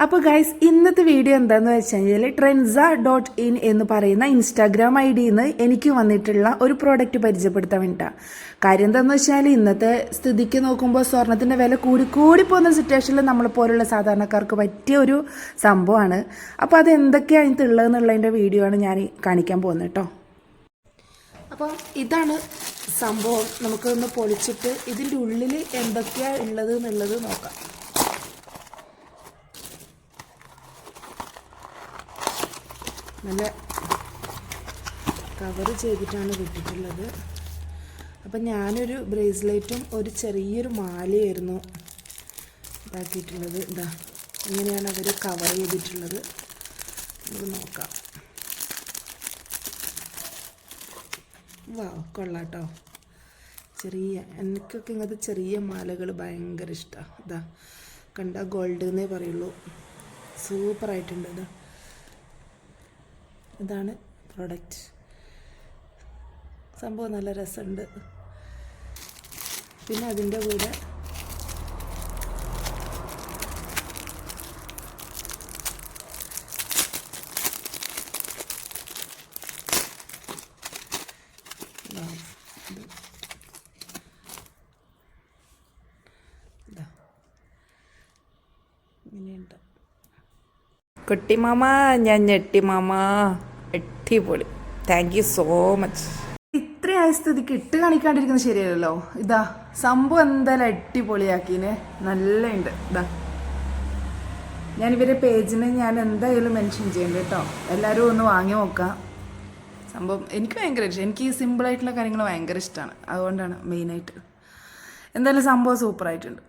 അപ്പോൾ ഗൈസ് ഇന്നത്തെ വീഡിയോ എന്താണെന്ന് വെച്ച് കഴിഞ്ഞാൽ trenza.in എന്ന് പറയുന്ന ഇൻസ്റ്റാഗ്രാം ഐഡിയിൽ നിന്ന് എനിക്ക് വന്നിട്ടുള്ള ഒരു പ്രോഡക്റ്റ് പരിചയപ്പെടുത്താൻ വേണ്ടിയിട്ടാണ്. കാര്യം എന്താണെന്ന് വെച്ചാൽ ഇന്നത്തെ സ്ഥിതിക്ക് നോക്കുമ്പോൾ സ്വർണത്തിൻ്റെ വില കൂടി പോകുന്ന സിറ്റുവേഷനിൽ നമ്മളെ പോലുള്ള സാധാരണക്കാർക്ക് പറ്റിയ ഒരു സംഭവമാണ്. അപ്പോൾ അത് എന്തൊക്കെയാണ് അതിനുള്ളതെന്നുള്ളതിൻ്റെ വീഡിയോ ആണ് ഞാൻ കാണിക്കാൻ പോകുന്നത് കേട്ടോ. അപ്പോൾ ഇതാണ് സംഭവം. നമുക്കൊന്ന് പൊളിച്ചിട്ട് ഇതിൻ്റെ ഉള്ളിൽ എന്തൊക്കെയാണ് ഉള്ളത് എന്നുള്ളത് നോക്കാം. നല്ല കവർ ചെയ്തിട്ടാണ് വിട്ടിട്ടുള്ളത്. അപ്പം ഞാനൊരു ബ്രേസ്ലെറ്റും ഒരു ചെറിയൊരു മാലയായിരുന്നു ഇതാക്കിയിട്ടുള്ളത്. ഇതാ ഇങ്ങനെയാണ് അവർ കവർ ചെയ്തിട്ടുള്ളത്. നമുക്ക് നോക്കാം. വാ കൊള്ളാട്ടോ. എനിക്കൊക്കെ ഇങ്ങനത്തെ ചെറിയ മാലകൾ ഭയങ്കര ഇഷ്ടമാണ്. ഇതാ കണ്ട ഗോൾഡ് എന്നേ പറയുള്ളൂ. സൂപ്പറായിട്ടുണ്ട്. ഇതാണ് പ്രൊഡക്റ്റ്. സംഭവം നല്ല രസമുണ്ട്. പിന്നെ അതിൻ്റെ കൂടെ ഇങ്ങനെയുണ്ട്. കുട്ടിമാമ, ഞാൻ ഞെട്ടിമാമ, അടിപൊളി. Thank you so much. ഇത്രയായ സ്ഥിതിക്ക് ഇട്ട് കാണിക്കാണ്ടിരിക്കുന്നത് ശരിയല്ലല്ലോ. ഇതാ സംഭവം എന്തായാലും അടിപൊളിയാക്കിനെ, നല്ല ഉണ്ട്. ഇതാ ഞാനിവരെ പേജിന് ഞാൻ എന്തായാലും മെൻഷൻ ചെയ്യണ്ട കേട്ടോ. എല്ലാവരും ഒന്ന് വാങ്ങി നോക്കാം. സംഭവം എനിക്ക് ഭയങ്കര ഇഷ്ടം. എനിക്ക് ഈ സിമ്പിളായിട്ടുള്ള കാര്യങ്ങൾ ഭയങ്കര ഇഷ്ടമാണ്. അതുകൊണ്ടാണ് മെയിനായിട്ട്. എന്തായാലും സംഭവം സൂപ്പറായിട്ടുണ്ട്.